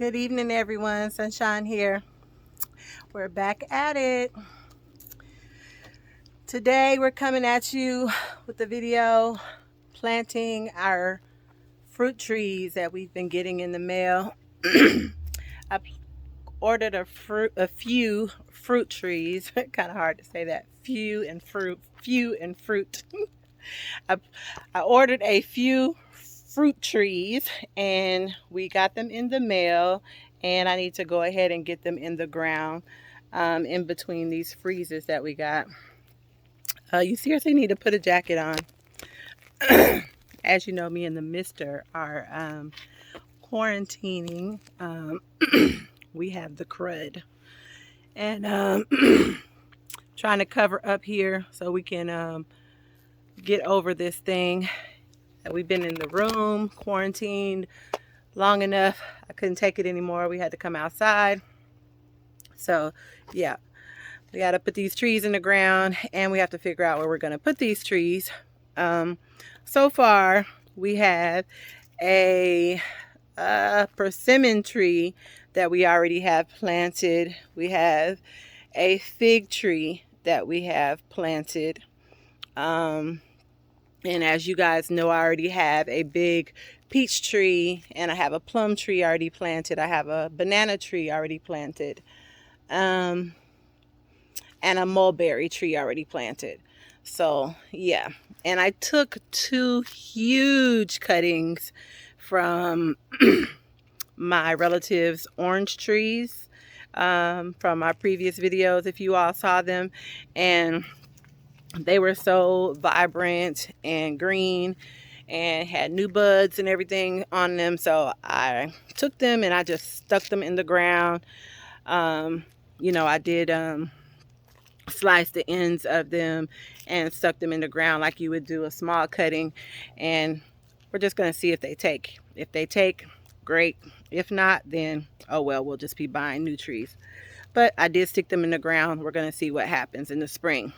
Good evening, everyone. Sunshine here. We're back at it. Today, we're coming at you with a video planting our fruit trees that we've been getting in the mail. I ordered a few fruit trees. Kind of hard to say that. Few and fruit. I ordered a few fruit trees and we got them in the mail, and I need to go ahead and get them in the ground in between these freezers that we got. You seriously need to put a jacket on. As you know, me and the mister are quarantining. We have the crud and trying to cover up here so we can get over this thing. We've been in the room quarantined long enough. I couldn't take it anymore. We had to come outside. So yeah, we got to put these trees in the ground, and we have to figure out where we're going to put these trees. So far we have a persimmon tree that we already have planted. We have a fig tree that we have planted. And as you guys know, I already have a big peach tree, and I have a plum tree already planted. I have a banana tree already planted, and a mulberry tree already planted. So yeah, and I took 2 huge cuttings from my relatives' orange trees from my previous videos, if you all saw them, and they were so vibrant and green and had new buds and everything on them. So I took them and I just stuck them in the ground. I did slice the ends of them and stuck them in the ground like you would do a small cutting. And we're just going to see if they take. If they take, great. If not, then oh well, we'll just be buying new trees. But I did stick them in the ground. We're going to see what happens in the spring.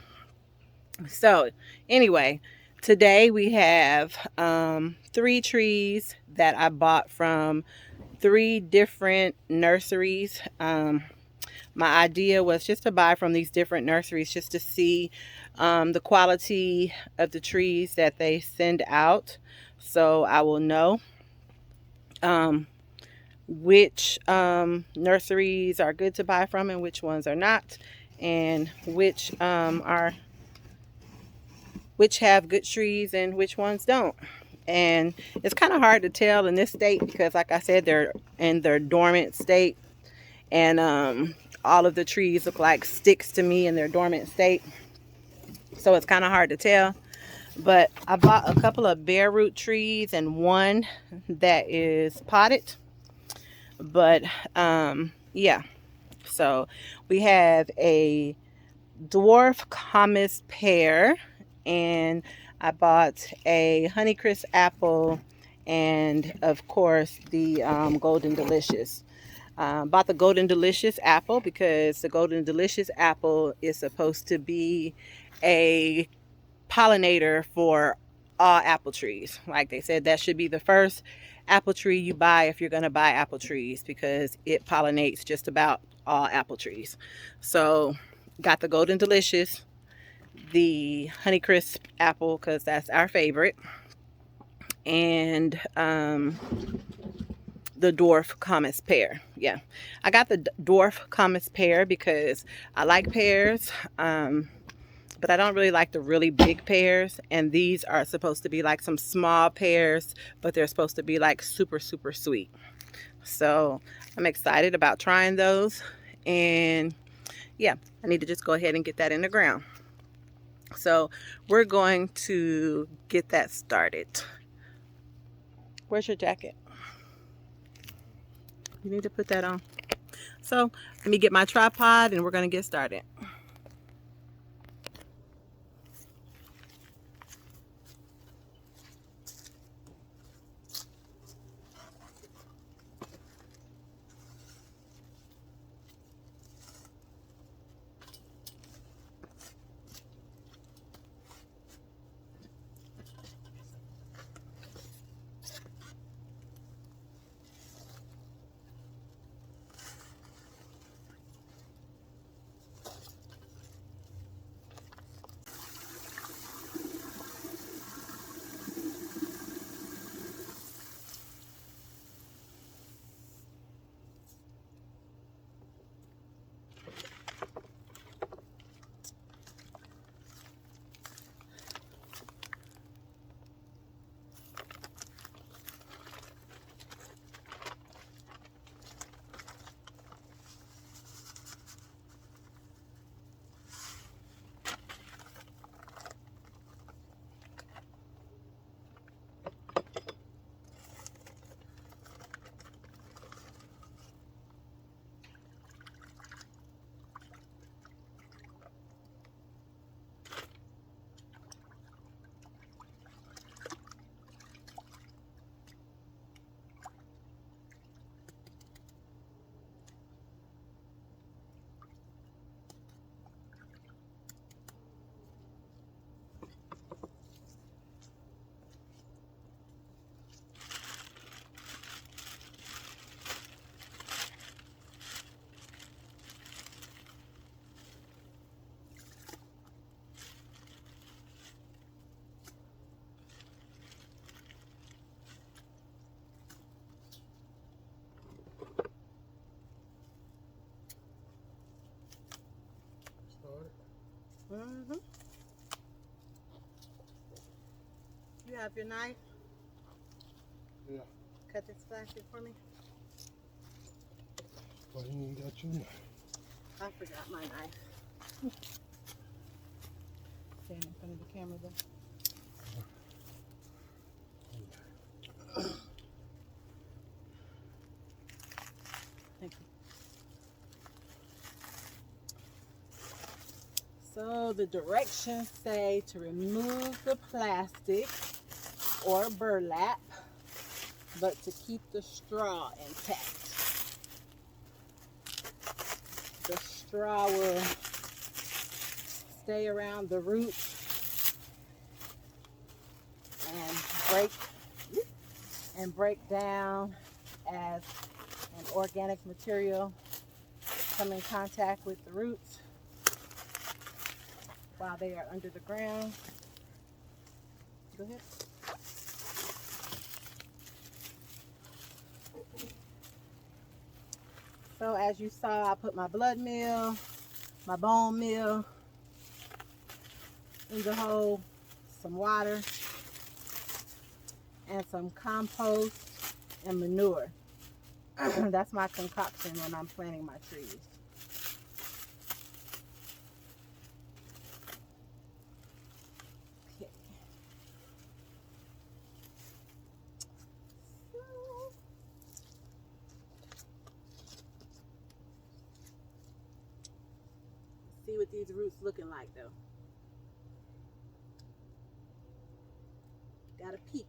So anyway, today we have 3 trees that I bought from 3 different nurseries. My idea was just to buy from these different nurseries just to see the quality of the trees that they send out, so I will know which nurseries are good to buy from and which ones are not, and which have good trees and which ones don't. And it's kind of hard to tell in this state because, like I said, they're in their dormant state, and all of the trees look like sticks to me in their dormant state, so it's kind of hard to tell. But I bought a couple of bare root trees and one that is potted. But yeah, so we have a dwarf Camas pear, and I bought a Honeycrisp apple, and of course the Golden Delicious. Bought the Golden Delicious apple because the Golden Delicious apple is supposed to be a pollinator for all apple trees. Like they said, that should be the first apple tree you buy if you're going to buy apple trees, because it pollinates just about all apple trees. So got the Golden Delicious, the Honeycrisp apple because that's our favorite, and the dwarf Camas pear. Yeah, I got the dwarf Camas pear because I like pears, but I don't really like the really big pears, and these are supposed to be like some small pears, but they're supposed to be like super sweet. So I'm excited about trying those, and yeah, I need to just go ahead and get that in the ground. So we're going to get that started. Where's your jacket? You need to put that on. So let me get my tripod and we're going to get started. Mm-hmm. You have your knife? Yeah. Cut this plastic for me. Why you ain't got your knife? I forgot my knife. Stand in front of the camera though. Thank you. So the directions say to remove the plastic or burlap, but to keep the straw intact. The straw will stay around the root and break down as an organic material come in contact with the roots while they are under the ground. Go ahead. So as you saw, I put my blood meal, my bone meal in the hole, some water, and some compost and manure. That's my concoction when I'm planting my trees. Okay. See what these roots looking like though. Got a peek.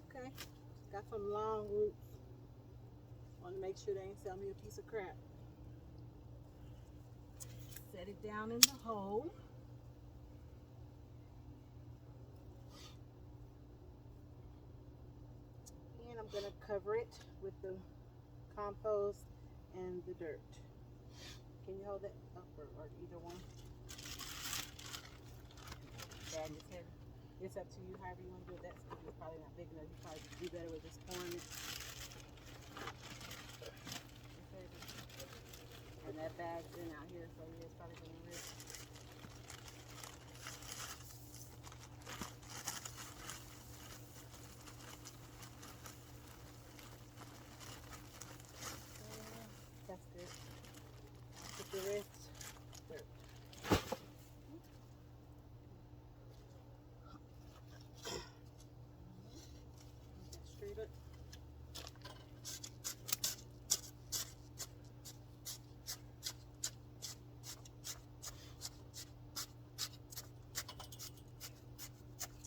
Okay. Got some long roots. Want to make sure they ain't sell me a piece of crap. Set it down in the hole. And I'm going to cover it with the compost and the dirt. Can you hold that up or either one? Dad, it's up to you, however you want to do it. That's probably not big enough. You probably do better with just pouring it. And that bag's in out here, so yeah, it's probably going to rip. That's good. Put the rest dirt. Straight up.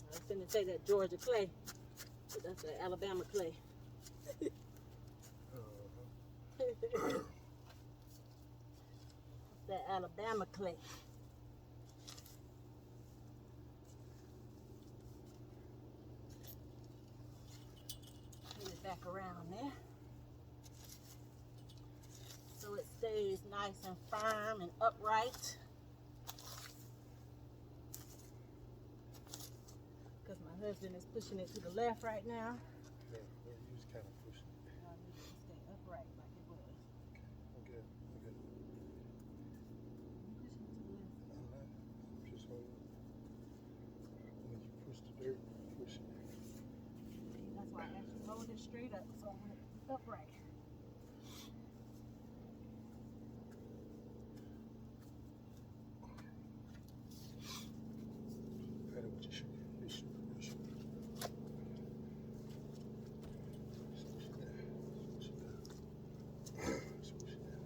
I was going to say that Georgia clay, but that's the Alabama clay. That Alabama clay. Put it back around there so it stays nice and firm and upright. Because my husband is pushing it to the left right now. Yeah, you was kind of pushing it. I need it to stay upright like it was. Okay, I'm good. Pushing it to the left. I'm not. Just hold it. When you push the dirt, push it. That's why I asked you to hold it straight up so I want it upright. Cut it with your shoe. Your shoe. Your shoe. Swoosh it down. Swoosh it down. Swoosh it down.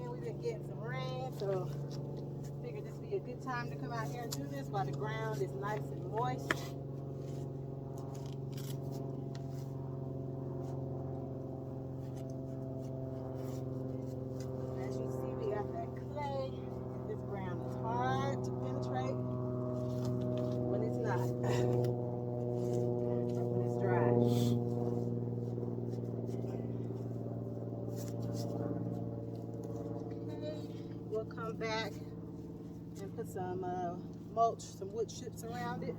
And we've been getting some rain, so I figured this would be a good time to come out here and do this while the ground is nice and moist. As you see, we got that clay. This ground is hard to penetrate when it's not, when it's dry. back and put some mulch, some wood chips around it.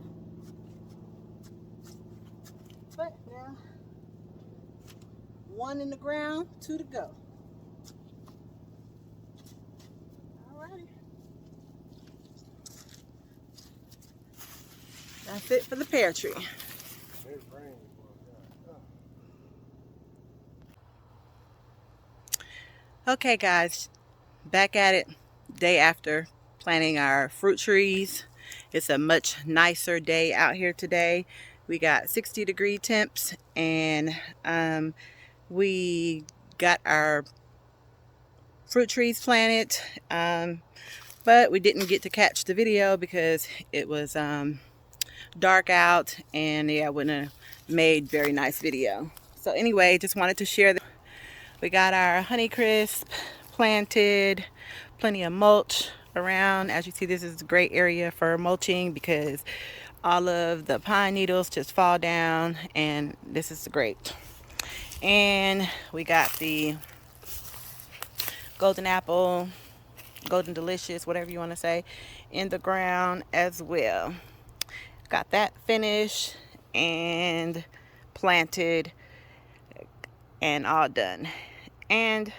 But now, 1 in the ground, 2 to go. Alrighty. That's it for the pear tree. Okay guys, back at it day after planting our fruit trees. It's a much nicer day out here today. We got 60-degree temps, and we got our fruit trees planted, but we didn't get to catch the video because it was dark out, and yeah, I wouldn't have made very nice video. So anyway, just wanted to share that. We got our Honeycrisp planted, plenty of mulch around. As you see, this is a great area for mulching because all of the pine needles just fall down, and this is great. And we got the golden apple, golden delicious, whatever you want to say, in the ground as well. Got that finished and planted and all done. And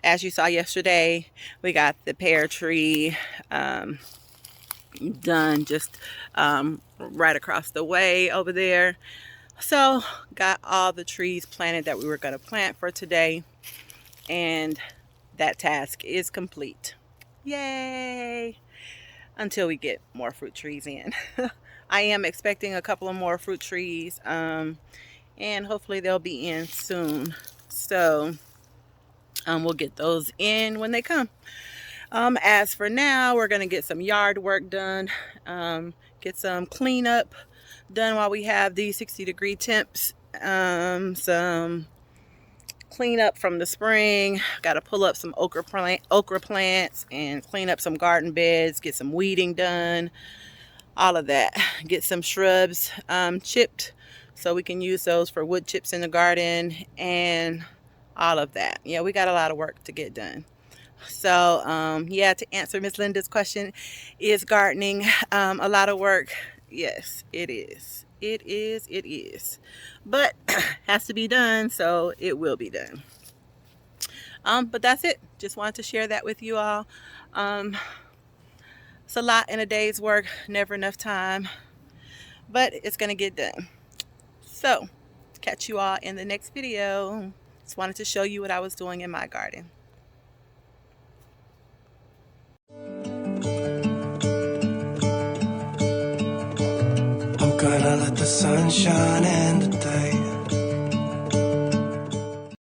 as you saw yesterday, we got the pear tree done just right across the way over there. So got all the trees planted that we were going to plant for today, and that task is complete. Yay! Until we get more fruit trees in. I am expecting a couple of more fruit trees, and hopefully they'll be in soon. So we'll get those in when they come. As for now, we're going to get some yard work done, get some cleanup done while we have these 60-degree temps, some cleanup from the spring. Got to pull up some okra plants and clean up some garden beds, get some weeding done, all of that. Get some shrubs chipped so we can use those for wood chips in the garden and all of that. Yeah, we got a lot of work to get done. So yeah, to answer Miss Linda's question, is gardening a lot of work? Yes, it is. It is. But has to be done, so it will be done. But that's it. Just wanted to share that with you all. It's a lot in a day's work, never enough time, but it's gonna get done. So catch you all in the next video. Just wanted to show you what I was doing in my garden. I'm gonna let the sun shine in today.